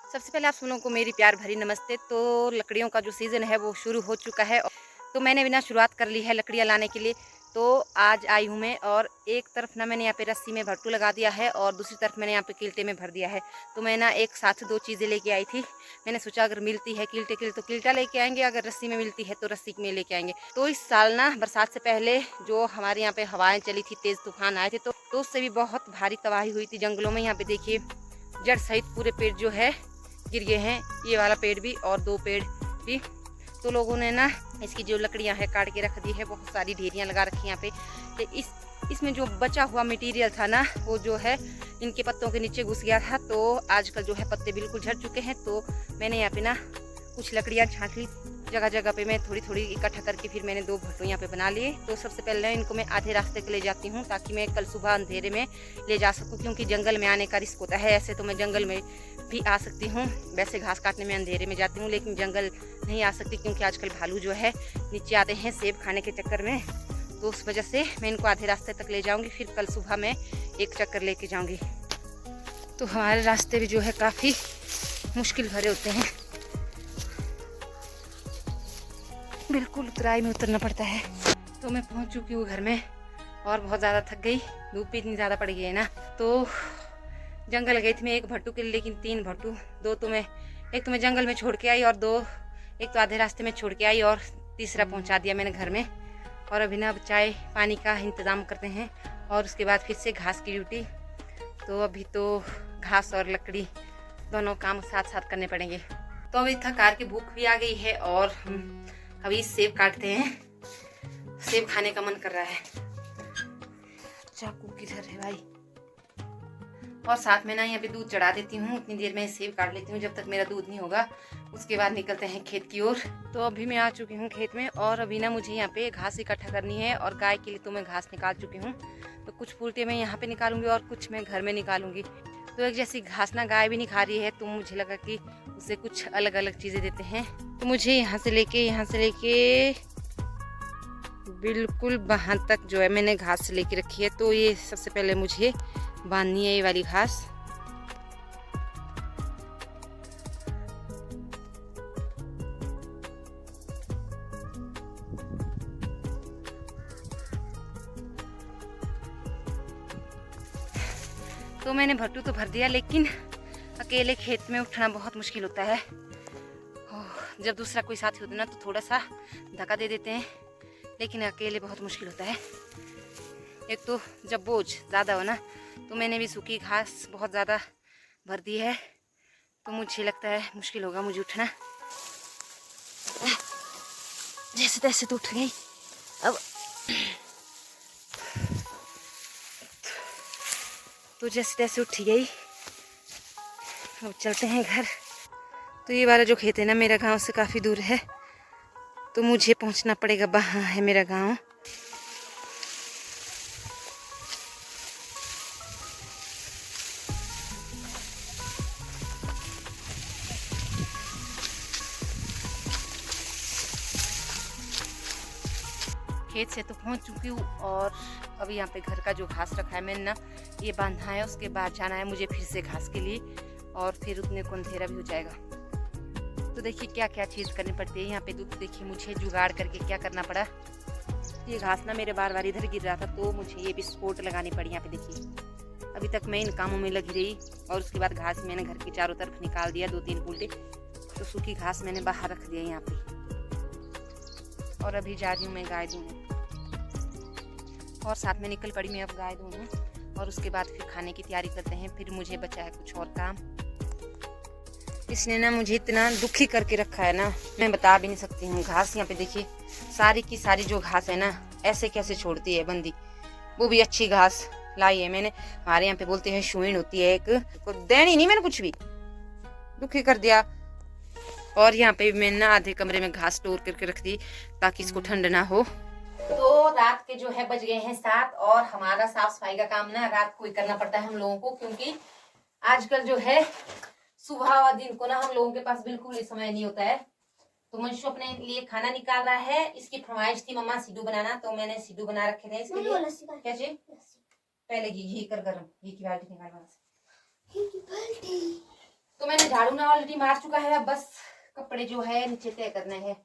सबसे पहले आप सब लोगों को मेरी प्यार भरी नमस्ते। तो लकड़ियों का जो सीज़न है वो शुरू हो चुका है, तो मैंने भी ना शुरुआत कर ली है लकड़ियाँ लाने के लिए। तो आज आई हूँ मैं, और एक तरफ ना मैंने यहाँ पे रस्सी में भट्टू लगा दिया है और दूसरी तरफ मैंने यहाँ पे किल्टे में भर दिया है। तो मैं ना एक साथ दो चीज़ें लेके आई थी। मैंने सोचा अगर मिलती है किल्टे के लिए तो किल्टा लेके आएंगे, अगर रस्सी में मिलती है तो रस्सी में लेके आएंगे। तो इस साल ना बरसात से पहले जो हमारे यहाँ पे हवाएं चली थी, तेज़ तूफान आए थे, तो उससे भी बहुत भारी तबाही हुई थी जंगलों में। यहाँ पे देखिए जड़ सहित पूरे पेड़ जो है गिर गए हैं, ये वाला पेड़ भी और दो पेड़ भी। तो लोगों ने ना इसकी जो लकड़ियां है काट के रख दी है, बहुत सारी ढेरियां लगा रखी यहाँ पे। तो इसमें जो बचा हुआ मटेरियल था ना वो जो है इनके पत्तों के नीचे घुस गया था। तो आजकल जो है पत्ते बिल्कुल झड़ चुके हैं। तो मैंने यहाँ पे ना कुछ लकड़ियाँ छाँट ली, जगह जगह पे मैं थोड़ी थोड़ी इकट्ठा करके फिर मैंने दो भट्टू यहाँ पे बना लिए। तो सबसे पहले इनको मैं आधे रास्ते के ले जाती हूँ ताकि मैं कल सुबह अंधेरे में ले जा सकूँ, क्योंकि जंगल में आने का रिस्क होता है। ऐसे तो मैं जंगल में भी आ सकती हूँ, वैसे घास काटने में अंधेरे में जाती हूँ, लेकिन जंगल नहीं आ सकती क्योंकि आजकल भालू जो है नीचे आते हैं सेब खाने के चक्कर में। तो उस वजह से मैं इनको आधे रास्ते तक ले जाऊँगी, फिर कल सुबह मैं एक चक्कर लेके जाऊँगी। तो हमारे रास्ते भी जो है काफ़ी मुश्किल भरे होते हैं, बिल्कुल उतराई में उतरना पड़ता है। तो मैं पहुंच चुकी हूँ घर में और बहुत ज़्यादा थक गई, धूप भी इतनी ज़्यादा पड़ गई है ना। तो जंगल गई थी मैं एक भट्टू के लिए, लेकिन तीन भट्टू, एक तो मैं जंगल में छोड़ के आई और एक तो आधे रास्ते में छोड़ के आई और तीसरा पहुंचा दिया मैंने घर में। और अभी ना चाय पानी का इंतज़ाम करते हैं और उसके बाद फिर से घास की ड्यूटी। तो अभी तो घास और लकड़ी दोनों काम साथ साथ करने पड़ेंगे। तो अभी थकार की भूख भी आ गई है और अभी सेब काटते हैं, सेब खाने का मन कर रहा है। चाकू किधर है भाई? और साथ में ना यहाँ पे दूध चढ़ा देती हूँ, उतनी देर में सेब काट लेती हूँ जब तक मेरा दूध नहीं होगा। उसके बाद निकलते हैं खेत की ओर। तो अभी मैं आ चुकी हूँ खेत में और अभी ना मुझे यहाँ पे घास इकट्ठा करनी है, और गाय के लिए तो मैं घास निकाल चुकी हूँ। तो कुछ फूलटे मैं यहाँ पे निकालूंगी और कुछ मैं घर में निकालूंगी। तो एक जैसी घास ना गाय भी नहीं खा रही है, तो मुझे लगा कि उसे कुछ अलग अलग चीज़ें देते हैं। तो मुझे यहाँ से लेके बिल्कुल वहाँ तक जो है मैंने घास लेके रखी है। तो ये सबसे पहले मुझे बांधनी है ये वाली घास। तो मैंने भट्टू तो भर दिया, लेकिन अकेले खेत में उठना बहुत मुश्किल होता है। जब दूसरा कोई साथी होता है ना तो थोड़ा सा धक्का दे देते हैं, लेकिन अकेले बहुत मुश्किल होता है। एक तो जब बोझ ज़्यादा हो ना, तो मैंने भी सूखी घास बहुत ज़्यादा भर दी है, तो मुझे लगता है मुश्किल होगा मुझे उठना। जैसे तैसे तो उठ गई अब। तो जैसे तैसे उठ गई, अब चलते हैं घर। तो ये वाला जो खेत है ना मेरा गांव से काफ़ी दूर है, तो मुझे पहुंचना पड़ेगा, वहाँ है मेरा गांव। खेत से तो पहुंच चुकी हूँ और अभी यहाँ पे घर का जो घास रखा है मैंने ना ये बांधा है। उसके बाद जाना है मुझे फिर से घास के लिए, और फिर उतने को अंधेरा भी हो जाएगा। तो देखिए क्या क्या चीज़ करनी पड़ती है यहाँ पे। तो देखिए मुझे जुगाड़ करके क्या करना पड़ा। ये घास ना मेरे बार बार इधर गिर रहा था, तो मुझे ये भी सपोर्ट लगानी पड़ी। यहाँ पे देखिए अभी तक मैं इन कामों में लगी रही, और उसके बाद घास मैंने घर की चारों तरफ निकाल दिया, 2-3 उल्टे। तो सूखी घास मैंने बाहर रख दिया यहाँ पे, और अभी जा रही हूँ मैं गाय दूँगी, और साथ में निकल पड़ी मैं अब गाय दूँगी। और उसके बाद फिर खाने की तैयारी करते हैं। फिर मुझे बचा है कुछ और काम। इसने ना मुझे इतना दुखी करके रखा है ना, मैं बता भी नहीं सकती हूँ। घास यहाँ पे देखिए सारी की सारी जो घास है ना ऐसे कैसे छोड़ती है बंदी, वो भी अच्छी घास लाई है मैंने। हमारे यहाँ पे बोलते हैं शुइन होती है एक, को देनी नहीं मैंने कुछ भी, दुखी कर दिया। और यहाँ पे मैंने ना आधे कमरे में घास स्टोर करके रख दी ताकि इसको ठंड ना हो। तो रात के जो है बज गए हैं 7, और हमारा साफ सफाई का काम ना रात को ही करना पड़ता है हम लोगों को, क्योंकि आजकल जो है सुबह और दिन को ना हम लोगों के पास बिल्कुल ही समय नहीं होता है। तो मंशु अपने लिए खाना निकाल रहा है। इसकी फरमाइश थी मम्मा सिड्डू बनाना, तो मैंने सिड्डू बना रखे थे इसके लिए। क्या चाहिए? पहले घी कर गरम, घी की बाल्टी निकाल। तो मैंने झाड़ू ना ऑलरेडी मार चुका है, अब बस कपड़े जो है नीचे तय करने हैं।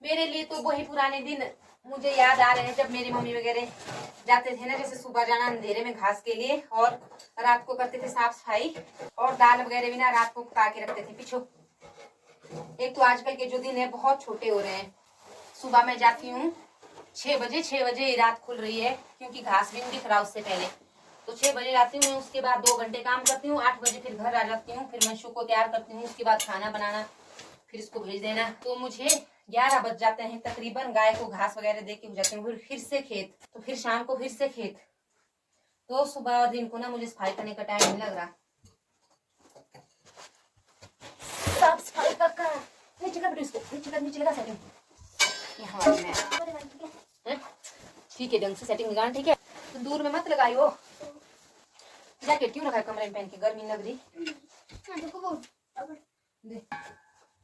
मेरे लिए तो वही पुराने दिन मुझे याद आ रहे हैं जब मेरी मम्मी वगैरह जाते थे ना, जैसे सुबह जाना अंधेरे में घास के लिए और रात को करते थे साफ सफाई, और दाल वगैरह भी ना रात को पका के रखते थे। पीछो एक तो आजकल के जो दिन है बहुत छोटे हो रहे हैं। सुबह मैं जाती हूँ 6 बजे, 6 बजे रात खुल रही है क्योंकि घास भी नहीं दिख रहा उससे पहले। तो 6 बजे जाती हूँ, उसके बाद 2 घंटे काम करती हूँ, 8 बजे फिर घर आ जाती हूँ, फिर मंशू को तैयार करती हूँ, उसके बाद खाना बनाना, फिर इसको भेज देना। तो मुझे 11 बज जाते हैं तकरीबन, गाय को घास वगैरह दे के हो जाती हूँ, फिर से खेत, तो फिर शाम को फिर से खेत। तो सुबह और दिन को ना मुझे सफाई करने का टाइम नहीं लग रहा। साफ सफाई का काम नीचे कर, इसको नीचे लगा सेटिंग। ठीक है, ढंग से सेटिंग लगाना, ठीक है। तो दूर में मत लगाइयो। जैकेट क्यों रखा है कमरे में पहन के, गर्मी लग रही।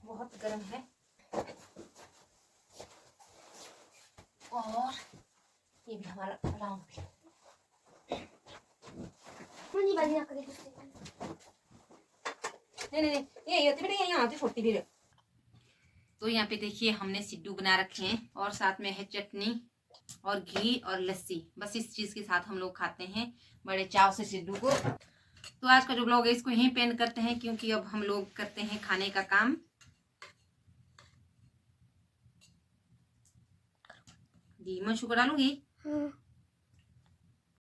बहुत गर्म है। और ये भी हमारा राउंड भी। नहीं, ये होती बेटा, यहाँ आती छोटी भी। तो यहाँ पे देखिए हमने सिड्डू बना रखे हैं, और साथ में है चटनी और घी और लस्सी। बस इस चीज के साथ हम लोग खाते हैं बड़े चाव से सिड्डू को। तो आज का जो ब्लॉग है इसको यहीं पेंड करते हैं, क्योंकि अब हम लोग करते हैं खाने का काम। जी मैं शुक्र डालूंगी।